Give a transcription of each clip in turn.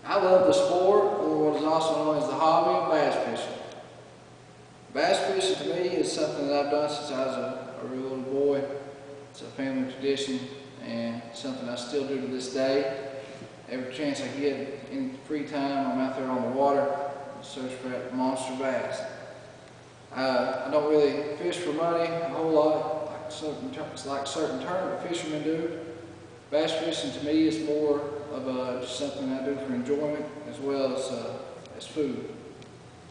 I love the sport, or what is also known as the hobby of bass fishing. Bass fishing to me is something that I've done since I was a real little boy. It's a family tradition and something I still do to this day. Every chance I get in free time, I'm out there on the water and search for that monster bass. I don't really fish for money a whole lot like certain tournament fishermen do. Bass fishing to me is more of just something I do for enjoyment as well as food.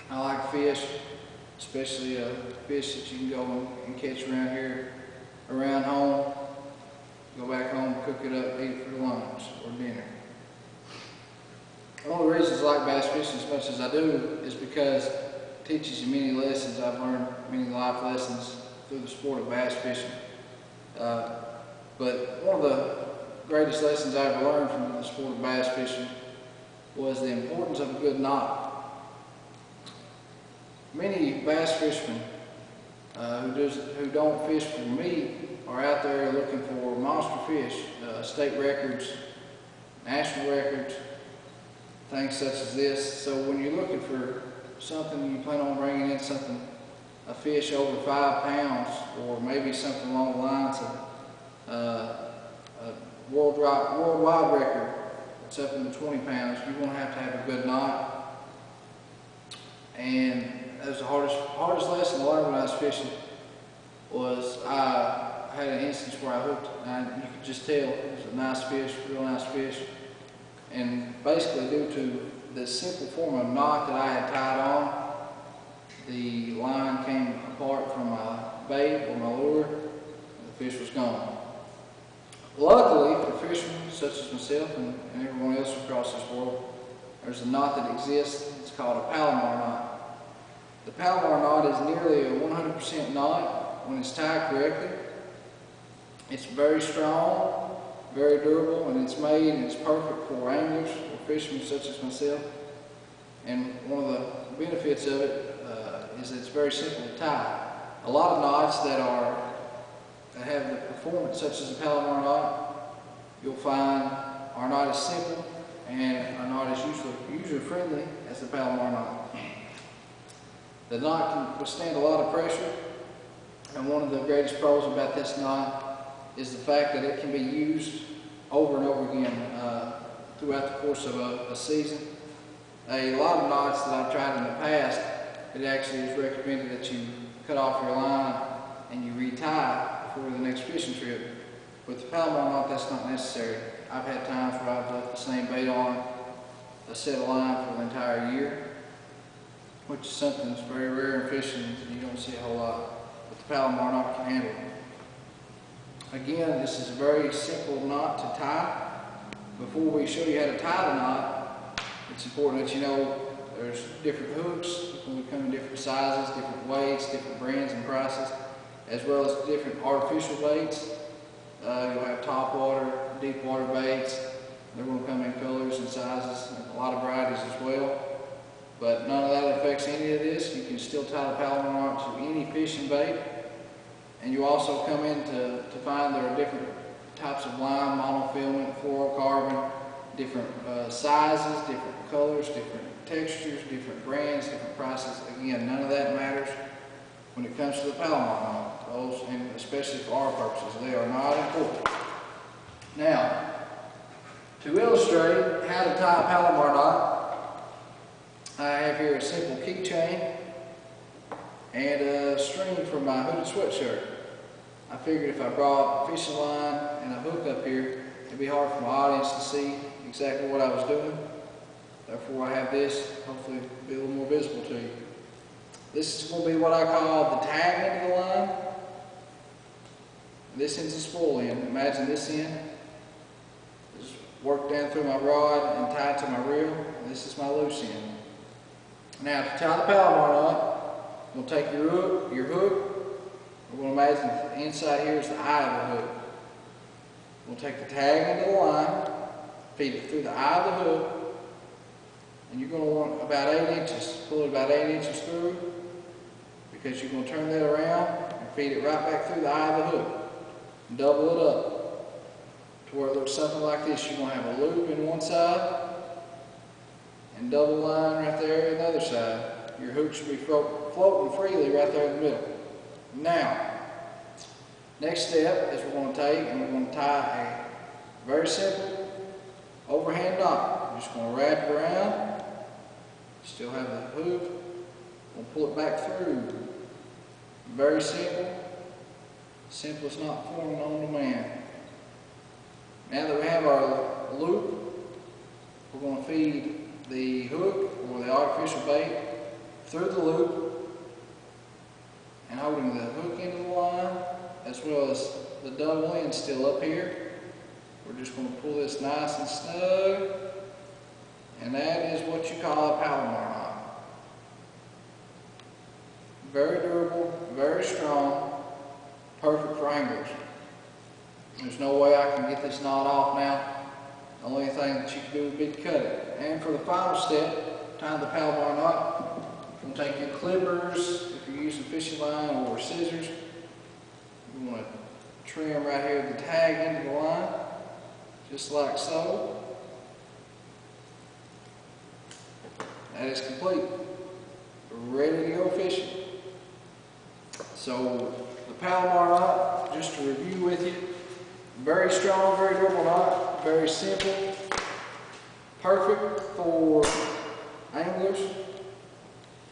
I like fish, especially fish that you can go and catch around here, around home. Go back home, cook it up, eat it for lunch or dinner. One of the reasons I like bass fishing as much as I do is because it teaches you many lessons. I've learned many life lessons through the sport of bass fishing. But one of the greatest lessons I ever learned from the sport of bass fishing was the importance of a good knot. Many bass fishermen who don't fish for meat are out there looking for monster fish, state records, national records, things such as this. So when you're looking for something, you plan on bringing in something, a fish over 5 pounds, or maybe something along the lines of a worldwide record that's up in the 20 pounds, you're going to have a good knot. And that was the hardest lesson I learned when I was fishing. Was I had an instance where I hooked, and you could just tell it was a nice fish, real nice fish. And basically, due to the simple form of knot that I had tied on, the line came apart from my bait or my lure, and the fish was gone. Luckily for fishermen such as myself and everyone else across this world, there's a knot that exists. It's called a Palomar knot. The Palomar knot is nearly a 100% knot when it's tied correctly. It's very strong, very durable, and it's made and it's perfect for anglers or fishermen such as myself. And one of the benefits of it is that it's very simple to tie. A lot of knots that have the performance such as the Palomar knot, you'll find are not as simple and are not as user-friendly as the Palomar knot. The knot can withstand a lot of pressure, and one of the greatest pros about this knot is the fact that it can be used over and over again throughout the course of a season. A lot of knots that I've tried in the past, it actually is recommended that you cut off your line and you retie before the next fishing trip. With the Palomar knot, that's not necessary. I've had times where I've left the same bait on a set of line for the entire year, which is something that's very rare in fishing and you don't see a whole lot. But the Palomar knot can handle it. Again, this is a very simple knot to tie. Before we show you how to tie the knot, it's important that you know there's different hooks. They come in different sizes, different weights, different brands and prices, as well as different artificial baits. You'll have top water, deep water baits. They're going to come in colors and sizes, and a lot of varieties as well. But none of that affects any of this. You can still tie the Palomar knot to any fishing bait. And you also come in to find there are different types of line, monofilament, fluorocarbon, different sizes, different colors, different textures, different brands, different prices. Again, none of that matters when it comes to the Palomar knot. Those, and especially for our purposes, they are not important. Now, to illustrate how to tie a Palomar knot, I have here a simple keychain and a string from my hooded sweatshirt. I figured if I brought a fishing line and a hook up here, it'd be hard for my audience to see exactly what I was doing. Therefore, I have this, hopefully it'll be a little more visible to you. This is going to be what I call the tag end of the line. This end's the spool end. Imagine this end is worked down through my rod and tied to my reel. And this is my loose end. Now, to tie the Palomar knot, we'll take your hook. We're going to imagine the inside here is the eye of the hook. We'll take the tag end of the line, feed it through the eye of the hook, and you're going to want about 8 inches. Pull it about 8 inches through, because you're going to turn that around and feed it right back through the eye of the hook. And double it up to where it looks something like this. You're going to have a loop in one side and double line right there on the other side. Your hook should be floating freely right there in the middle. Now, next step is we're going to take and we're going to tie a very simple overhand knot. We're just going to wrap it around, still have the hook, we'll pull it back through. Very simple, simplest knot form known to man. Now that we have our loop, we're going to feed the hook or the artificial bait through the loop and holding the hook into the line as well as the double end still up here. We're just going to pull this nice and snug, and that is what you call a Palomar knot. Very durable, very strong, perfect for anglers. There's no way I can get this knot off now. The only thing that you can do would be to cut it. And for the final step, tying the Palomar knot, you're going to take your clippers, if you're using fishing line, or scissors. You want to trim right here the tag into the line, just like so. That is complete. We're ready to go fishing. So the Palomar knot, just to review with you, very strong, very durable knot, very simple, perfect for anglers,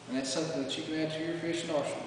and that's something that you can add to your fishing arsenal.